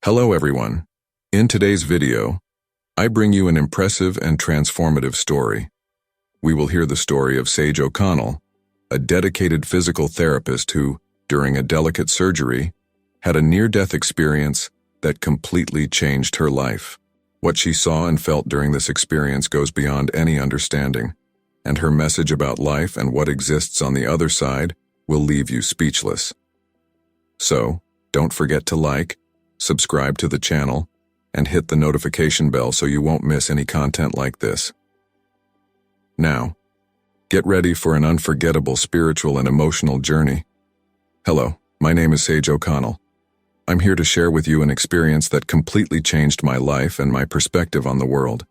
Hello everyone. In today's video, I bring you an impressive and transformative story. We will hear the story of Sage O'Connell, a dedicated physical therapist who, during a delicate surgery, had a near-death experience that completely changed her life. What she saw and felt during this experience goes beyond any understanding, and her message about life and what exists on the other side will leave you speechless. So, don't forget to like, subscribe to the channel, and hit the notification bell so you won't miss any content like this. Now, get ready for an unforgettable spiritual and emotional journey. Hello, my name is Sage O'Connell. I'm here to share with you an experience that completely changed my life and my perspective on the world.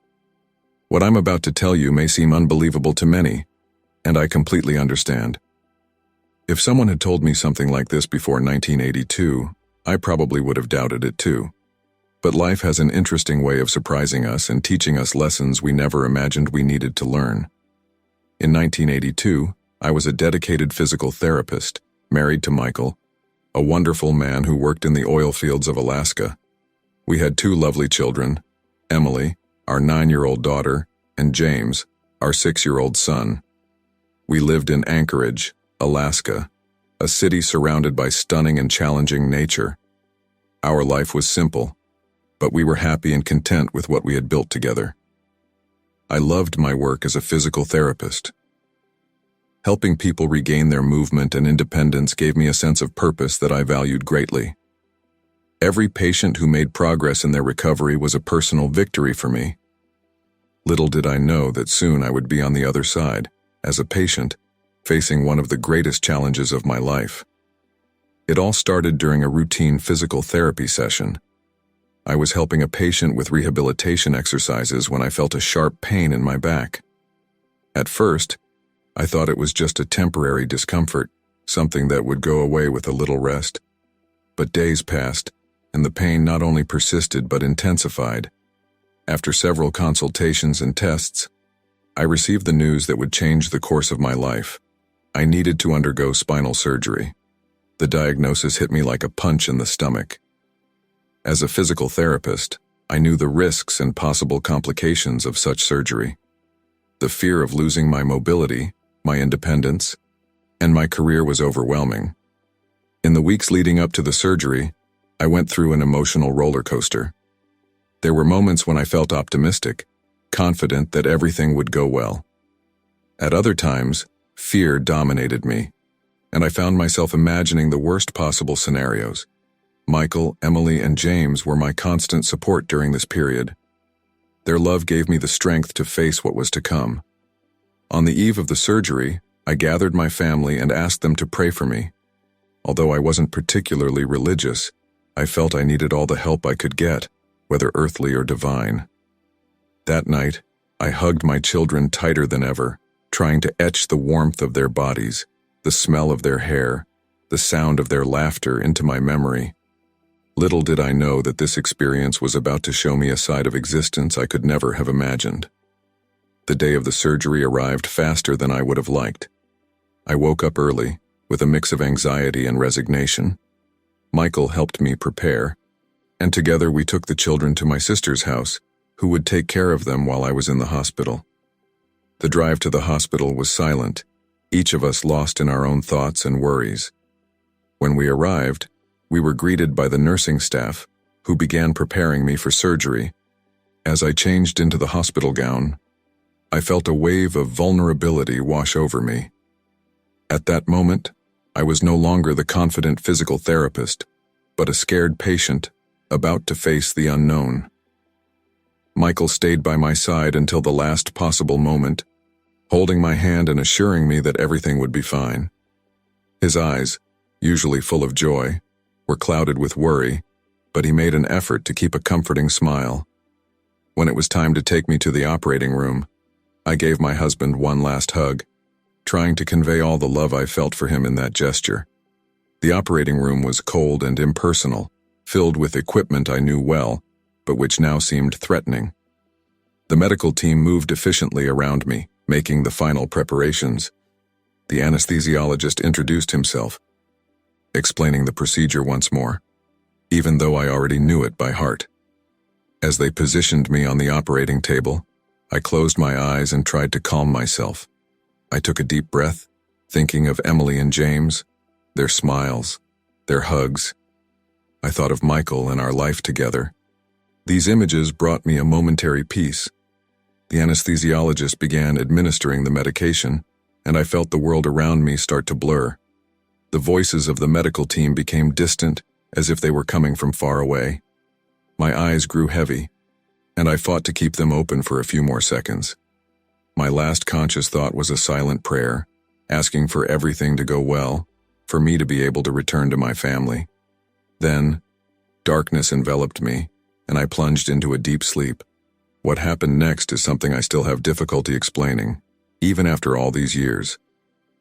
What I'm about to tell you may seem unbelievable to many, and I completely understand. If someone had told me something like this before 1982, I probably would have doubted it too. But life has an interesting way of surprising us and teaching us lessons we never imagined we needed to learn. In 1982, I was a dedicated physical therapist, married to Michael, a wonderful man who worked in the oil fields of Alaska. We had two lovely children, Emily, our 9-year-old daughter, and James, our 6-year-old son. We lived in Anchorage, Alaska, a city surrounded by stunning and challenging nature. Our life was simple, but we were happy and content with what we had built together. I loved my work as a physical therapist. Helping people regain their movement and independence gave me a sense of purpose that I valued greatly. Every patient who made progress in their recovery was a personal victory for me. Little did I know that soon I would be on the other side, as a patient, facing one of the greatest challenges of my life. It all started during a routine physical therapy session. I was helping a patient with rehabilitation exercises when I felt a sharp pain in my back. At first, I thought it was just a temporary discomfort, something that would go away with a little rest. But days passed, and the pain not only persisted but intensified. After several consultations and tests, I received the news that would change the course of my life. I needed to undergo spinal surgery. The diagnosis hit me like a punch in the stomach. As a physical therapist, I knew the risks and possible complications of such surgery. The fear of losing my mobility, my independence, and my career was overwhelming. In the weeks leading up to the surgery, I went through an emotional roller coaster. There were moments when I felt optimistic, confident that everything would go well. At other times, fear dominated me, and I found myself imagining the worst possible scenarios. Michael, Emily, and James were my constant support during this period. Their love gave me the strength to face what was to come. On the eve of the surgery, I gathered my family and asked them to pray for me. Although I wasn't particularly religious, I felt I needed all the help I could get, whether earthly or divine. That night, I hugged my children tighter than ever, trying to etch the warmth of their bodies, the smell of their hair, the sound of their laughter into my memory. Little did I know that this experience was about to show me a side of existence I could never have imagined. The day of the surgery arrived faster than I would have liked. I woke up early, with a mix of anxiety and resignation. Michael helped me prepare, and together we took the children to my sister's house, who would take care of them while I was in the hospital. The drive to the hospital was silent, each of us lost in our own thoughts and worries. When we arrived, we were greeted by the nursing staff, who began preparing me for surgery. As I changed into the hospital gown, I felt a wave of vulnerability wash over me. At that moment, I was no longer the confident physical therapist, but a scared patient about to face the unknown. Michael stayed by my side until the last possible moment, holding my hand and assuring me that everything would be fine. His eyes, usually full of joy, were clouded with worry, but he made an effort to keep a comforting smile. When it was time to take me to the operating room, I gave my husband one last hug, trying to convey all the love I felt for him in that gesture. The operating room was cold and impersonal, filled with equipment I knew well, but which now seemed threatening. The medical team moved efficiently around me, making the final preparations. The anesthesiologist introduced himself, explaining the procedure once more. even though I already knew it by heart. As they positioned me on the operating table, I closed my eyes and tried to calm myself. I took a deep breath, thinking of Emily and James, their smiles, their hugs. I thought of Michael and our life together. These images brought me a momentary peace. The anesthesiologist began administering the medication, and I felt the world around me start to blur. The voices of the medical team became distant, as if they were coming from far away. My eyes grew heavy, and I fought to keep them open for a few more seconds. My last conscious thought was a silent prayer, asking for everything to go well, for me to be able to return to my family. Then, darkness enveloped me, and I plunged into a deep sleep. What happened next is something I still have difficulty explaining, even after all these years.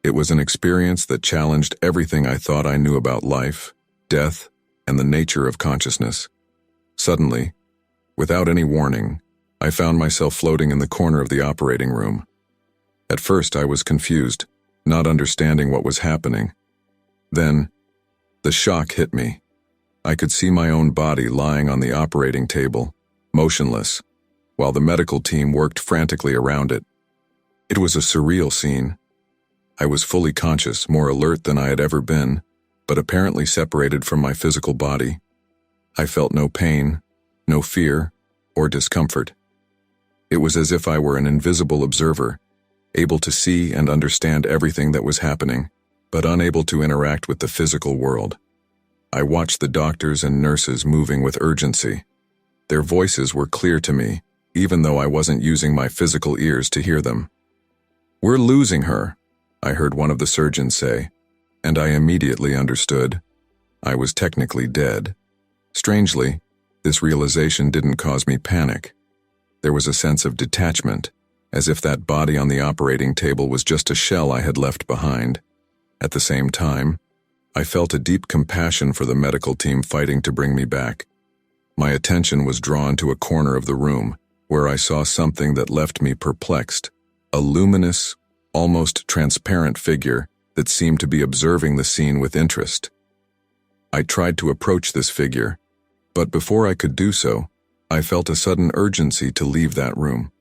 It was an experience that challenged everything I thought I knew about life, death, and the nature of consciousness. Suddenly, without any warning, I found myself floating in the corner of the operating room. At first, I was confused, not understanding what was happening. Then, the shock hit me. I could see my own body lying on the operating table, motionless, while the medical team worked frantically around it. It was a surreal scene. I was fully conscious, more alert than I had ever been, but apparently separated from my physical body. I felt no pain, no fear, or discomfort. It was as if I were an invisible observer, able to see and understand everything that was happening, but unable to interact with the physical world. I watched the doctors and nurses moving with urgency. Their voices were clear to me, even though I wasn't using my physical ears to hear them. "We're losing her," I heard one of the surgeons say, and I immediately understood. I was technically dead. Strangely, this realization didn't cause me panic. There was a sense of detachment, as if that body on the operating table was just a shell I had left behind. At the same time, I felt a deep compassion for the medical team fighting to bring me back. My attention was drawn to a corner of the room, where I saw something that left me perplexed, a luminous, almost transparent figure that seemed to be observing the scene with interest. I tried to approach this figure, but before I could do so, I felt a sudden urgency to leave that room.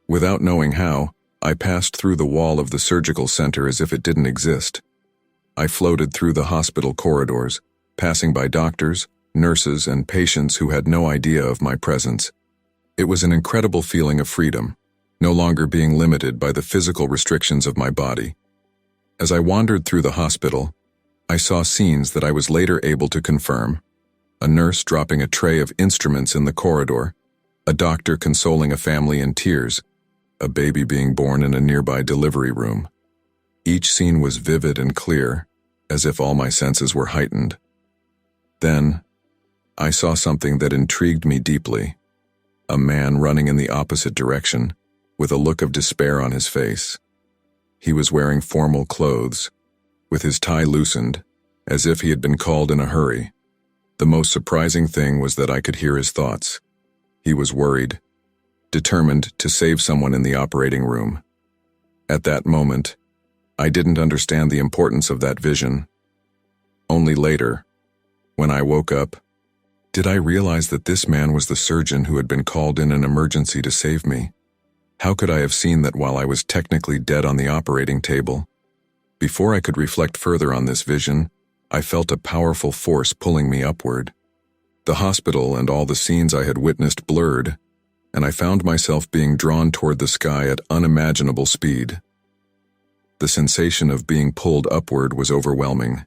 Without knowing how, I passed through the wall of the surgical center as if it didn't exist. I floated through the hospital corridors, passing by doctors, nurses, and patients who had no idea of my presence. It was an incredible feeling of freedom, no longer being limited by the physical restrictions of my body. As I wandered through the hospital, I saw scenes that I was later able to confirm. A nurse dropping a tray of instruments in the corridor, a doctor consoling a family in tears, a baby being born in a nearby delivery room. Each scene was vivid and clear, as if all my senses were heightened. Then, I saw something that intrigued me deeply. A man running in the opposite direction, with a look of despair on his face. He was wearing formal clothes, with his tie loosened, as if he had been called in a hurry. The most surprising thing was that I could hear his thoughts. He was worried, determined to save someone in the operating room. At that moment, I didn't understand the importance of that vision. Only later, when I woke up, did I realize that this man was the surgeon who had been called in an emergency to save me. How could I have seen that while I was technically dead on the operating table? Before I could reflect further on this vision, I felt a powerful force pulling me upward. The hospital and all the scenes I had witnessed blurred, and I found myself being drawn toward the sky at unimaginable speed. The sensation of being pulled upward was overwhelming.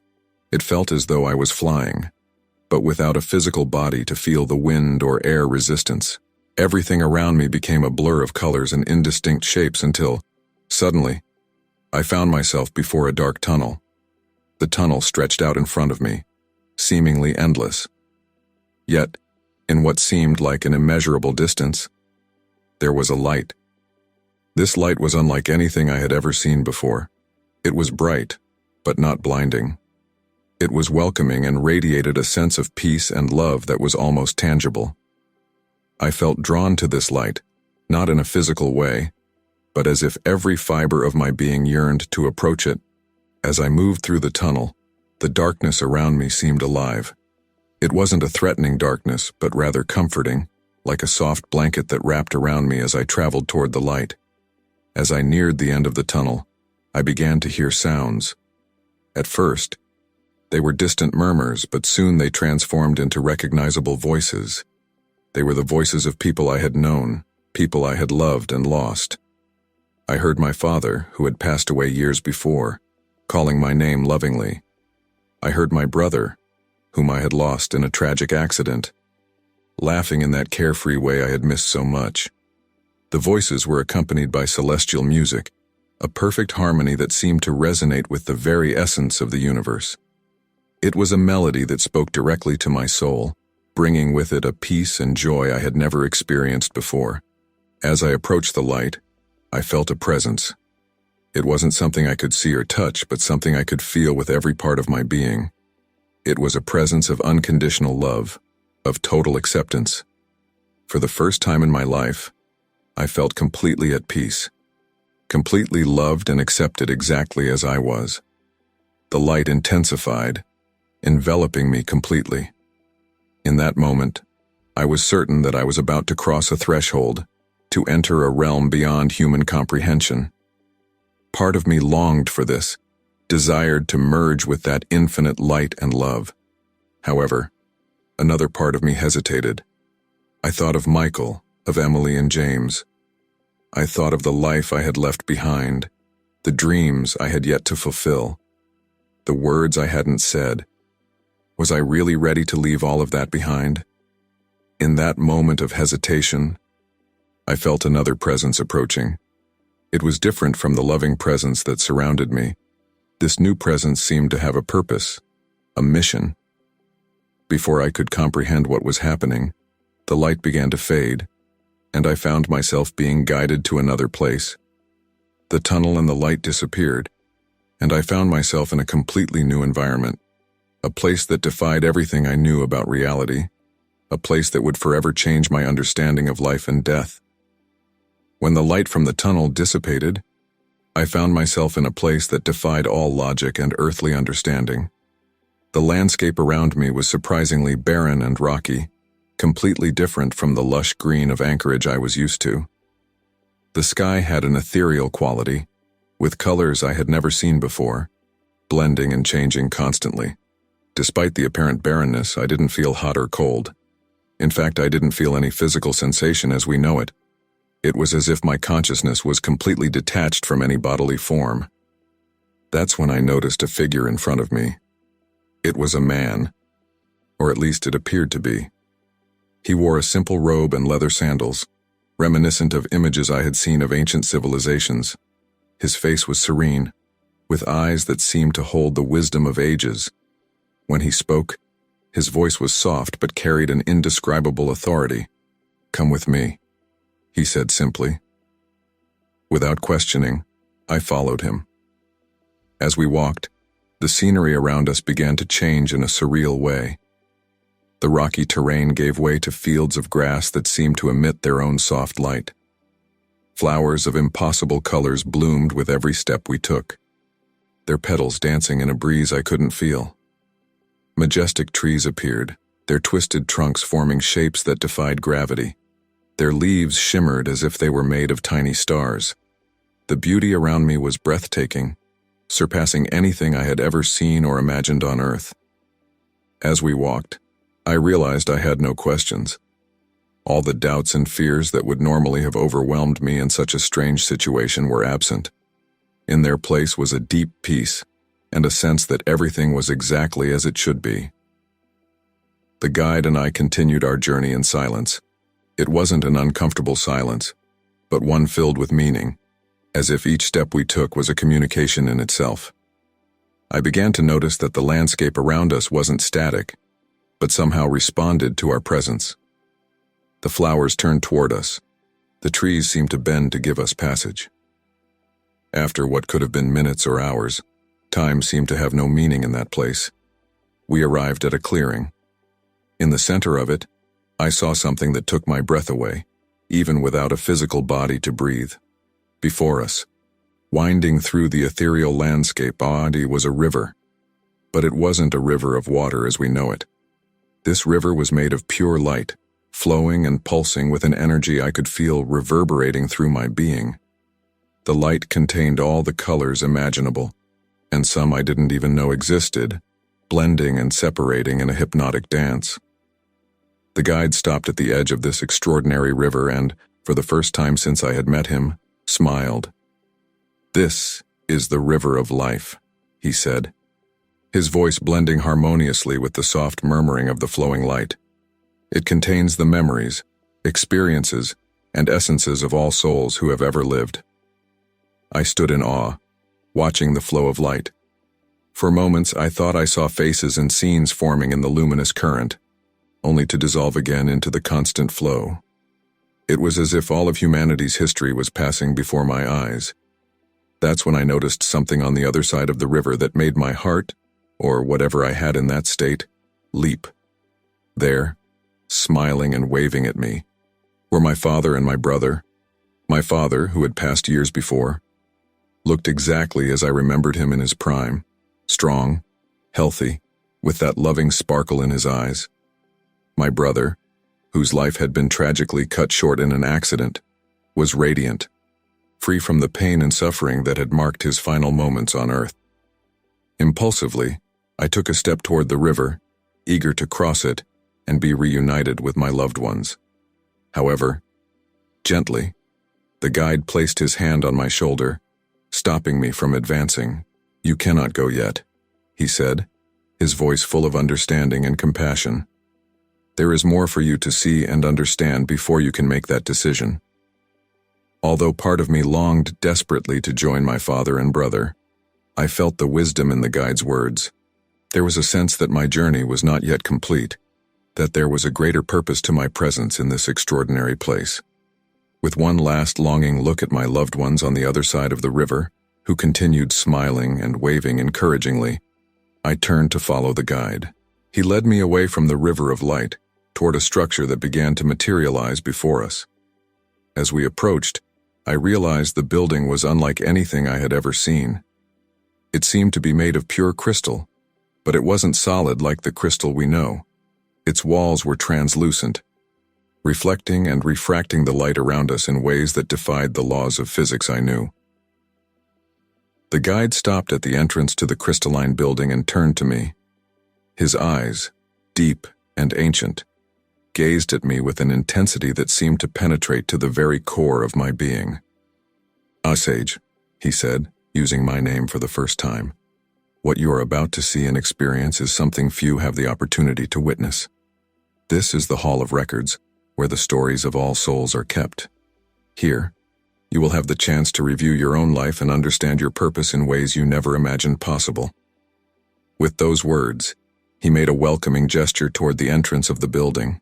It felt as though I was flying, but without a physical body to feel the wind or air resistance. Everything around me became a blur of colors and indistinct shapes until, suddenly, I found myself before a dark tunnel. The tunnel stretched out in front of me, seemingly endless. Yet, in what seemed like an immeasurable distance, there was a light. This light was unlike anything I had ever seen before. It was bright, but not blinding. It was welcoming and radiated a sense of peace and love that was almost tangible. I felt drawn to this light, not in a physical way, but as if every fiber of my being yearned to approach it. As I moved through the tunnel, the darkness around me seemed alive. It wasn't a threatening darkness, but rather comforting, like a soft blanket that wrapped around me as I traveled toward the light. As I neared the end of the tunnel, I began to hear sounds. At first, they were distant murmurs, but soon they transformed into recognizable voices. They were the voices of people I had known, people I had loved and lost. I heard my father, who had passed away years before, calling my name lovingly. I heard my brother, whom I had lost in a tragic accident, laughing in that carefree way I had missed so much. The voices were accompanied by celestial music, a perfect harmony that seemed to resonate with the very essence of the universe. It was a melody that spoke directly to my soul, bringing with it a peace and joy I had never experienced before. As I approached the light, I felt a presence. It wasn't something I could see or touch, but something I could feel with every part of my being. It was a presence of unconditional love, of total acceptance. For the first time in my life, I felt completely at peace, completely loved and accepted exactly as I was. The light intensified, enveloping me completely. In that moment, I was certain that I was about to cross a threshold, to enter a realm beyond human comprehension. Part of me longed for this, desired to merge with that infinite light and love. However, another part of me hesitated. I thought of Michael, of Emily and James. I thought of the life I had left behind, the dreams I had yet to fulfill, the words I hadn't said. Was I really ready to leave all of that behind? In that moment of hesitation, I felt another presence approaching. It was different from the loving presence that surrounded me. This new presence seemed to have a purpose, a mission. Before I could comprehend what was happening, the light began to fade, and I found myself being guided to another place. The tunnel and the light disappeared, and I found myself in a completely new environment, a place that defied everything I knew about reality, a place that would forever change my understanding of life and death. When the light from the tunnel dissipated, I found myself in a place that defied all logic and earthly understanding. The landscape around me was surprisingly barren and rocky, completely different from the lush green of Anchorage I was used to. The sky had an ethereal quality, with colors I had never seen before, blending and changing constantly. Despite the apparent barrenness, I didn't feel hot or cold. In fact, I didn't feel any physical sensation as we know it. It was as if my consciousness was completely detached from any bodily form. That's when I noticed a figure in front of me. It was a man, or at least it appeared to be. He wore a simple robe and leather sandals, reminiscent of images I had seen of ancient civilizations. His face was serene, with eyes that seemed to hold the wisdom of ages. When he spoke, his voice was soft but carried an indescribable authority. "Come with me," he said simply. Without questioning, I followed him. As we walked, the scenery around us began to change in a surreal way. The rocky terrain gave way to fields of grass that seemed to emit their own soft light. Flowers of impossible colors bloomed with every step we took, their petals dancing in a breeze I couldn't feel. Majestic trees appeared, their twisted trunks forming shapes that defied gravity. Their leaves shimmered as if they were made of tiny stars. The beauty around me was breathtaking, surpassing anything I had ever seen or imagined on Earth. As we walked, I realized I had no questions. All the doubts and fears that would normally have overwhelmed me in such a strange situation were absent. In their place was a deep peace and a sense that everything was exactly as it should be. The guide and I continued our journey in silence. It wasn't an uncomfortable silence, but one filled with meaning, as if each step we took was a communication in itself. I began to notice that the landscape around us wasn't static, but somehow responded to our presence. The flowers turned toward us. The trees seemed to bend to give us passage. After what could have been minutes or hours, time seemed to have no meaning in that place. We arrived at a clearing. In the center of it, I saw something that took my breath away, even without a physical body to breathe. Before us, winding through the ethereal landscape, was a river. But it wasn't a river of water as we know it. This river was made of pure light, flowing and pulsing with an energy I could feel reverberating through my being. The light contained all the colors imaginable, and some I didn't even know existed, blending and separating in a hypnotic dance. The guide stopped at the edge of this extraordinary river and, for the first time since I had met him, smiled. "This is the river of life," he said, his voice blending harmoniously with the soft murmuring of the flowing light. "It contains the memories, experiences, and essences of all souls who have ever lived." I stood in awe, watching the flow of light. For moments I thought I saw faces and scenes forming in the luminous current, only to dissolve again into the constant flow. It was as if all of humanity's history was passing before my eyes. That's when I noticed something on the other side of the river that made my heart, or whatever I had in that state, leap. There, smiling and waving at me, were my father and my brother. My father, who had passed years before, looked exactly as I remembered him in his prime, strong, healthy, with that loving sparkle in his eyes. My brother, whose life had been tragically cut short in an accident, was radiant, free from the pain and suffering that had marked his final moments on earth. Impulsively, I took a step toward the river, eager to cross it and be reunited with my loved ones. However, gently, the guide placed his hand on my shoulder, stopping me from advancing. "You cannot go yet," he said, his voice full of understanding and compassion. "There is more for you to see and understand before you can make that decision." Although part of me longed desperately to join my father and brother, I felt the wisdom in the guide's words. There was a sense that my journey was not yet complete, that there was a greater purpose to my presence in this extraordinary place. With one last longing look at my loved ones on the other side of the river, who continued smiling and waving encouragingly, I turned to follow the guide. He led me away from the river of light, toward a structure that began to materialize before us. As we approached, I realized the building was unlike anything I had ever seen. It seemed to be made of pure crystal, but it wasn't solid like the crystal we know. Its walls were translucent, reflecting and refracting the light around us in ways that defied the laws of physics I knew. The guide stopped at the entrance to the crystalline building and turned to me. His eyes, deep and ancient, gazed at me with an intensity that seemed to penetrate to the very core of my being. "Sage," he said, using my name for the first time, "what you are about to see and experience is something few have the opportunity to witness. This is the Hall of Records, where the stories of all souls are kept. Here, you will have the chance to review your own life and understand your purpose in ways you never imagined possible." With those words, he made a welcoming gesture toward the entrance of the building.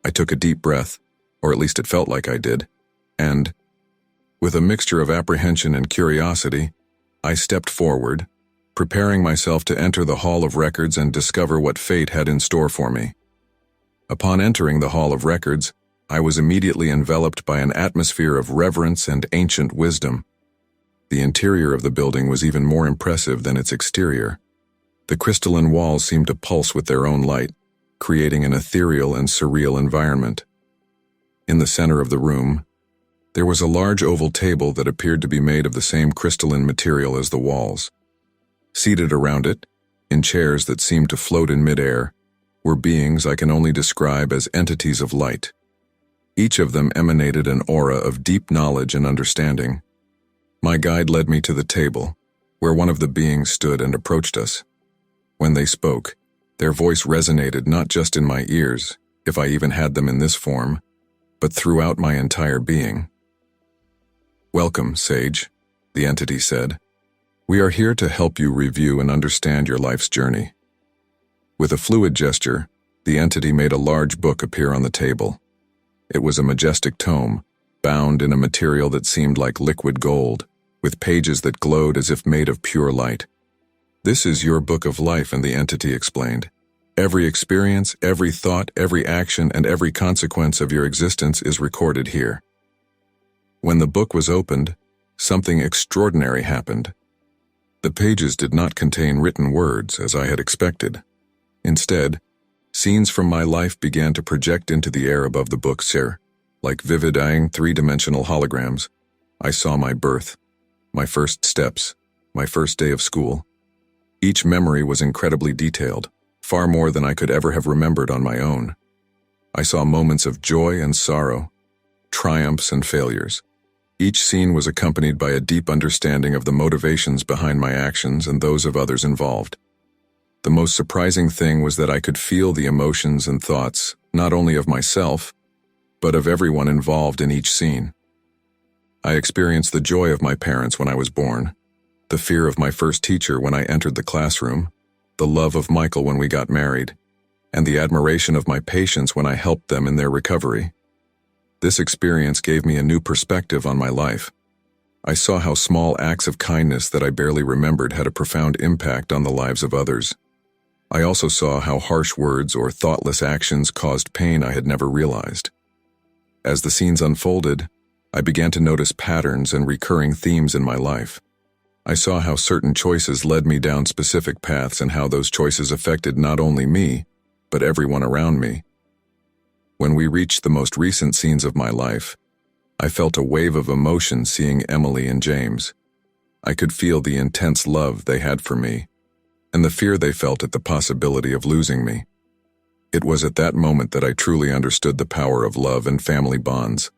I took a deep breath, or at least it felt like I did, and, with a mixture of apprehension and curiosity, I stepped forward, preparing myself to enter the Hall of Records and discover what fate had in store for me. Upon entering the Hall of Records, I was immediately enveloped by an atmosphere of reverence and ancient wisdom. The interior of the building was even more impressive than its exterior. The crystalline walls seemed to pulse with their own light, creating an ethereal and surreal environment. In the center of the room, there was a large oval table that appeared to be made of the same crystalline material as the walls. Seated around it, in chairs that seemed to float in midair, were beings I can only describe as entities of light. Each of them emanated an aura of deep knowledge and understanding. My guide led me to the table, where one of the beings stood and approached us. When they spoke, their voice resonated not just in my ears, if I even had them in this form, but throughout my entire being. "Welcome, Sage," the entity said. "We are here to help you review and understand your life's journey." With a fluid gesture, the entity made a large book appear on the table. It was a majestic tome, bound in a material that seemed like liquid gold, with pages that glowed as if made of pure light. "This is your book of life," and the entity explained. "Every experience, every thought, every action, and every consequence of your existence is recorded here." When the book was opened, something extraordinary happened. The pages did not contain written words, as I had expected. Instead, Scenes from my life began to project into the air above the books here, like vivid, three-dimensional holograms. I saw my birth, my first steps, my first day of school. Each memory was incredibly detailed, far more than I could ever have remembered on my own. I saw moments of joy and sorrow, triumphs and failures. Each scene was accompanied by a deep understanding of the motivations behind my actions and those of others involved. The most surprising thing was that I could feel the emotions and thoughts, not only of myself, but of everyone involved in each scene. I experienced the joy of my parents when I was born, the fear of my first teacher when I entered the classroom, the love of Michael when we got married, and the admiration of my patients when I helped them in their recovery. This experience gave me a new perspective on my life. I saw how small acts of kindness that I barely remembered had a profound impact on the lives of others. I also saw how harsh words or thoughtless actions caused pain I had never realized. As the scenes unfolded, I began to notice patterns and recurring themes in my life. I saw how certain choices led me down specific paths and how those choices affected not only me, but everyone around me. When we reached the most recent scenes of my life, I felt a wave of emotion seeing Emily and James. I could feel the intense love they had for me, and the fear they felt at the possibility of losing me. It was at that moment that I truly understood the power of love and family bonds.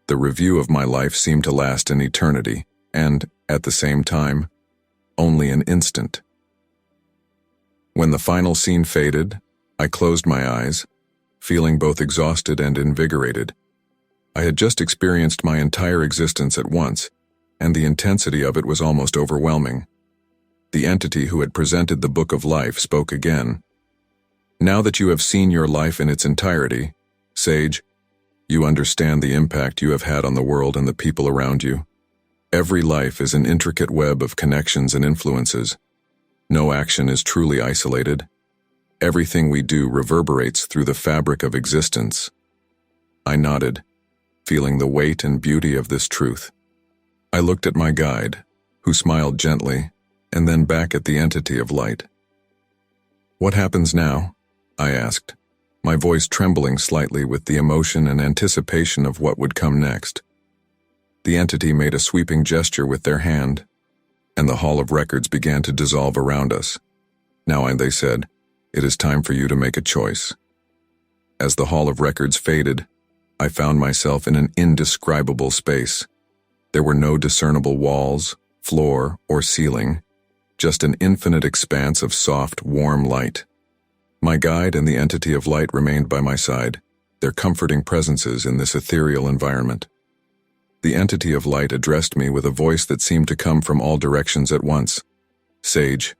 The review of my life seemed to last an eternity, and, at the same time, only an instant. When the final scene faded, I closed my eyes, feeling both exhausted and invigorated. I had just experienced my entire existence at once, and the intensity of it was almost overwhelming. The entity who had presented the Book of Life spoke again. Now that you have seen your life in its entirety, Sage, you understand the impact you have had on the world and the people around you. Every life is an intricate web of connections and influences. No action is truly isolated. Everything we do reverberates through the fabric of existence. I nodded, feeling the weight and beauty of this truth. I looked at my guide, who smiled gently, and then back at the entity of light. "What happens now?" I asked, my voice trembling slightly with the emotion and anticipation of what would come next. The entity made a sweeping gesture with their hand, and the Hall of Records began to dissolve around us. "Now," they said, "it is time for you to make a choice." As the Hall of Records faded, I found myself in an indescribable space. There were no discernible walls, floor, or ceiling, just an infinite expanse of soft, warm light. My guide and the entity of light remained by my side, their comforting presences in this ethereal environment. The entity of light addressed me with a voice that seemed to come from all directions at once. "Sage,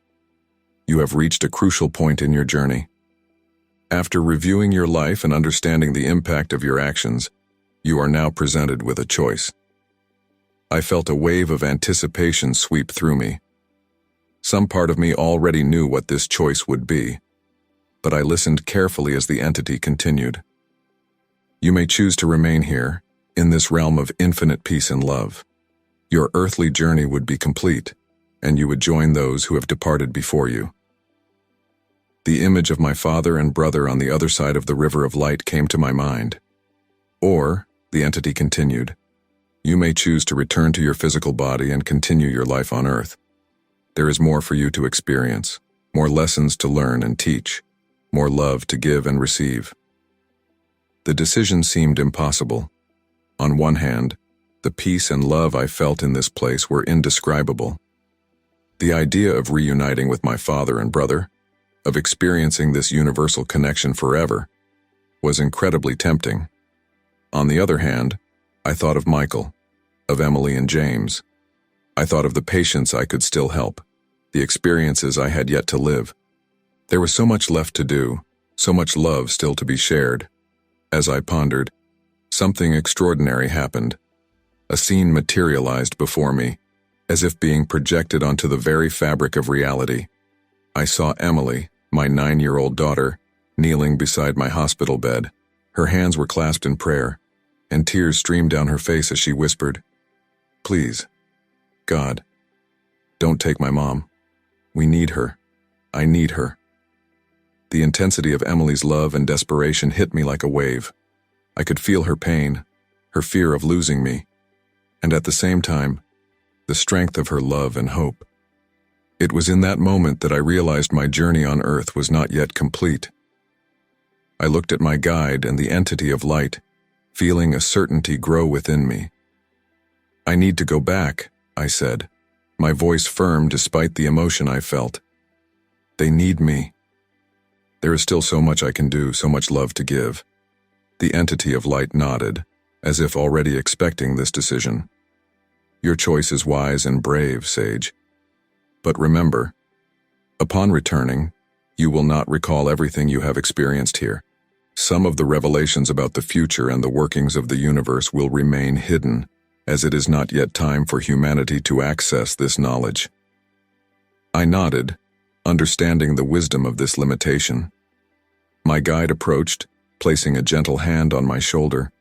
you have reached a crucial point in your journey. After reviewing your life and understanding the impact of your actions, you are now presented with a choice." I felt a wave of anticipation sweep through me. Some part of me already knew what this choice would be, but I listened carefully as the entity continued. "You may choose to remain here, in this realm of infinite peace and love. Your earthly journey would be complete, and you would join those who have departed before you." The image of my father and brother on the other side of the river of light came to my mind. "Or," the entity continued, "you may choose to return to your physical body and continue your life on earth. There is more for you to experience, more lessons to learn and teach, more love to give and receive." The decision seemed impossible. On one hand, the peace and love I felt in this place were indescribable. The idea of reuniting with my father and brother, of experiencing this universal connection forever, was incredibly tempting. On the other hand, I thought of Michael, of Emily and James. I thought of the patients I could still help, the experiences I had yet to live. There was so much left to do, so much love still to be shared. As I pondered, something extraordinary happened. A scene materialized before me, as if being projected onto the very fabric of reality. I saw Emily, my 9-year-old daughter, kneeling beside my hospital bed. Her hands were clasped in prayer, and tears streamed down her face as she whispered, "Please, God, don't take my mom. We need her. I need her." The intensity of Emily's love and desperation hit me like a wave. I could feel her pain, her fear of losing me, and at the same time, the strength of her love and hope. It was in that moment that I realized my journey on Earth was not yet complete. I looked at my guide and the entity of light, feeling a certainty grow within me. "I need to go back," I said, my voice firm despite the emotion I felt. "They need me. There is still so much I can do, so much love to give." The entity of light nodded, as if already expecting this decision. "Your choice is wise and brave, Sage. But remember, upon returning, you will not recall everything you have experienced here. Some of the revelations about the future and the workings of the universe will remain hidden, as it is not yet time for humanity to access this knowledge." I nodded, understanding the wisdom of this limitation. My guide approached, placing a gentle hand on my shoulder.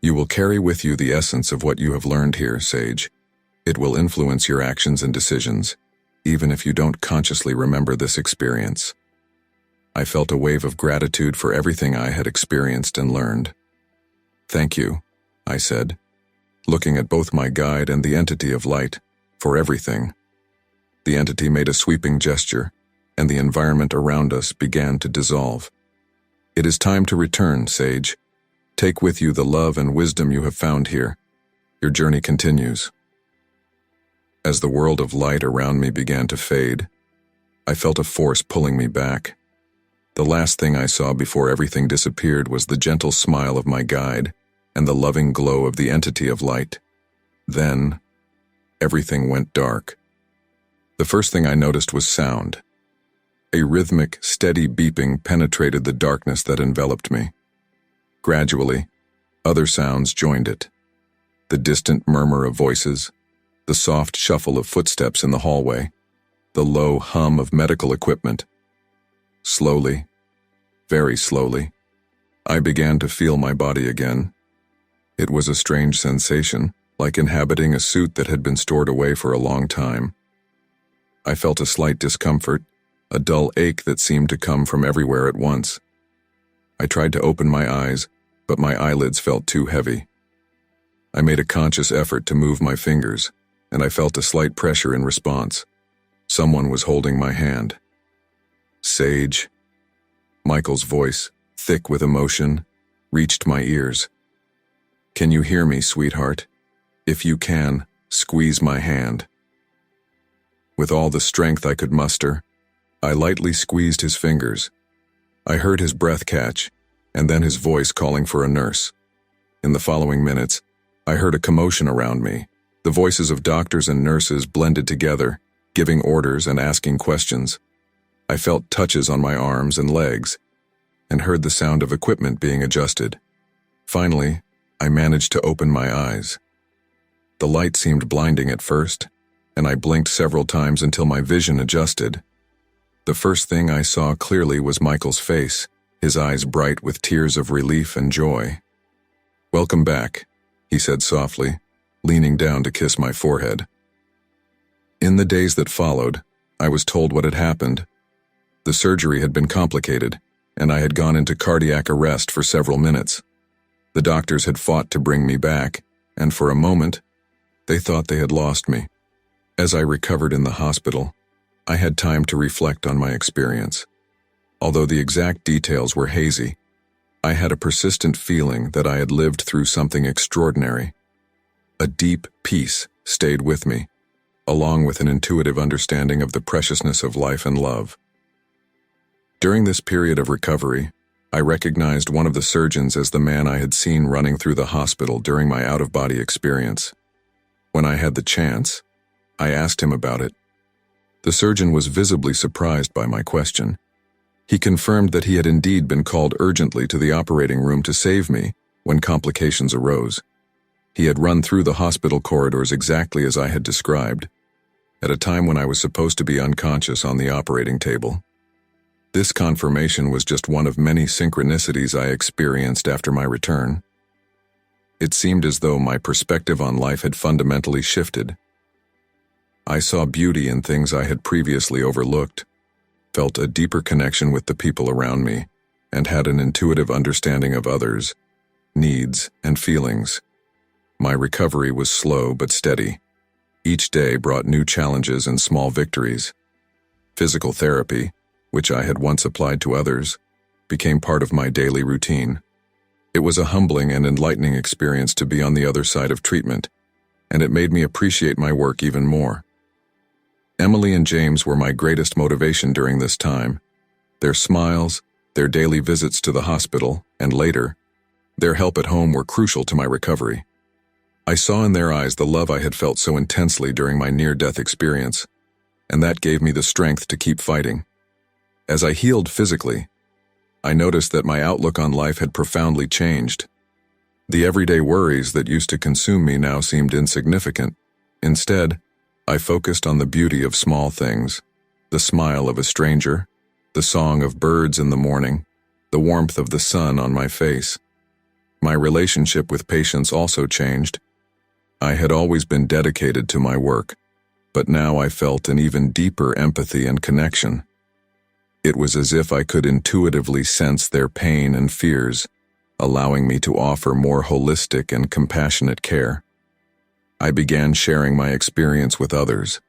"You will carry with you the essence of what you have learned here, Sage. It will influence your actions and decisions, even if you don't consciously remember this experience." I felt a wave of gratitude for everything I had experienced and learned. "Thank you," I said, looking at both my guide and the entity of light, "for everything." The entity made a sweeping gesture, and the environment around us began to dissolve. "It is time to return, Sage. Take with you the love and wisdom you have found here. Your journey continues." As the world of light around me began to fade, I felt a force pulling me back. The last thing I saw before everything disappeared was the gentle smile of my guide and the loving glow of the entity of light. Then, everything went dark. The first thing I noticed was sound. A rhythmic, steady beeping penetrated the darkness that enveloped me. Gradually, other sounds joined it. The distant murmur of voices, the soft shuffle of footsteps in the hallway, the low hum of medical equipment. Slowly, very slowly, I began to feel my body again. It was a strange sensation, like inhabiting a suit that had been stored away for a long time. I felt a slight discomfort, a dull ache that seemed to come from everywhere at once. I tried to open my eyes, but my eyelids felt too heavy. I made a conscious effort to move my fingers, and I felt a slight pressure in response. Someone was holding my hand. "Sage." Michael's voice, thick with emotion, reached my ears. "Can you hear me, sweetheart? If you can, squeeze my hand." With all the strength I could muster, I lightly squeezed his fingers. I heard his breath catch, and then his voice calling for a nurse. In the following minutes, I heard a commotion around me. The voices of doctors and nurses blended together, giving orders and asking questions. I felt touches on my arms and legs, and heard the sound of equipment being adjusted. Finally, I managed to open my eyes. The light seemed blinding at first, and I blinked several times until my vision adjusted. The first thing I saw clearly was Michael's face, his eyes bright with tears of relief and joy. "Welcome back," he said softly, leaning down to kiss my forehead. In the days that followed, I was told what had happened. The surgery had been complicated, and I had gone into cardiac arrest for several minutes. The doctors had fought to bring me back, and for a moment, they thought they had lost me. As I recovered in the hospital, I had time to reflect on my experience. Although the exact details were hazy, I had a persistent feeling that I had lived through something extraordinary. A deep peace stayed with me, along with an intuitive understanding of the preciousness of life and love. During this period of recovery, I recognized one of the surgeons as the man I had seen running through the hospital during my out-of-body experience. When I had the chance, I asked him about it. The surgeon was visibly surprised by my question. He confirmed that he had indeed been called urgently to the operating room to save me when complications arose. He had run through the hospital corridors exactly as I had described, at a time when I was supposed to be unconscious on the operating table. This confirmation was just one of many synchronicities I experienced after my return. It seemed as though my perspective on life had fundamentally shifted. I saw beauty in things I had previously overlooked, felt a deeper connection with the people around me, and had an intuitive understanding of others' needs and feelings. My recovery was slow but steady. Each day brought new challenges and small victories. Physical therapy, which I had once applied to others, became part of my daily routine. It was a humbling and enlightening experience to be on the other side of treatment, and it made me appreciate my work even more. Emily and James were my greatest motivation during this time. Their smiles, their daily visits to the hospital, and later, their help at home were crucial to my recovery. I saw in their eyes the love I had felt so intensely during my near-death experience, and that gave me the strength to keep fighting. As I healed physically, I noticed that my outlook on life had profoundly changed. The everyday worries that used to consume me now seemed insignificant. Instead, I focused on the beauty of small things, the smile of a stranger, the song of birds in the morning, the warmth of the sun on my face. My relationship with patients also changed. I had always been dedicated to my work, but now I felt an even deeper empathy and connection. It was as if I could intuitively sense their pain and fears, allowing me to offer more holistic and compassionate care. I began sharing my experience with others,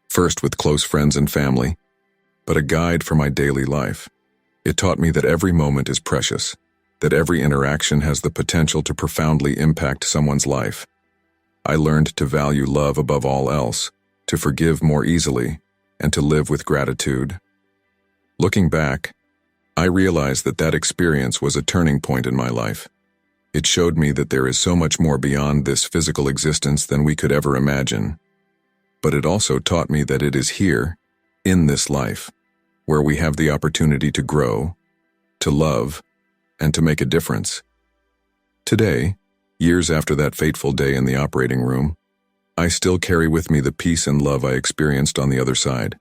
first with close friends and family, but a guide for my daily life. It taught me that every moment is precious, that every interaction has the potential to profoundly impact someone's life. I learned to value love above all else, to forgive more easily, and to live with gratitude. Looking back, I realized that that experience was a turning point in my life. It showed me that there is so much more beyond this physical existence than we could ever imagine. But it also taught me that it is here, in this life, where we have the opportunity to grow, to love, and to make a difference. Today, years after that fateful day in the operating room, I still carry with me the peace and love I experienced on the other side.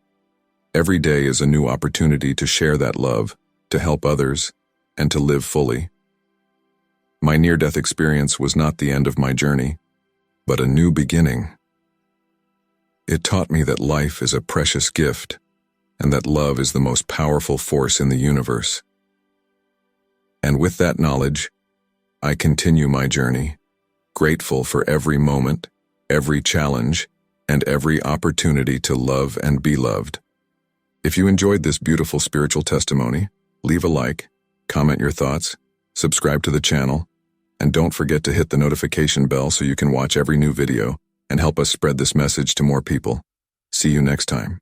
Every day is a new opportunity to share that love, to help others, and to live fully. My near-death experience was not the end of my journey, but a new beginning. It taught me that life is a precious gift, and that love is the most powerful force in the universe. And with that knowledge, I continue my journey, grateful for every moment, every challenge, and every opportunity to love and be loved. If you enjoyed this beautiful spiritual testimony, leave a like, comment your thoughts, subscribe to the channel, and don't forget to hit the notification bell so you can watch every new video and help us spread this message to more people. See you next time.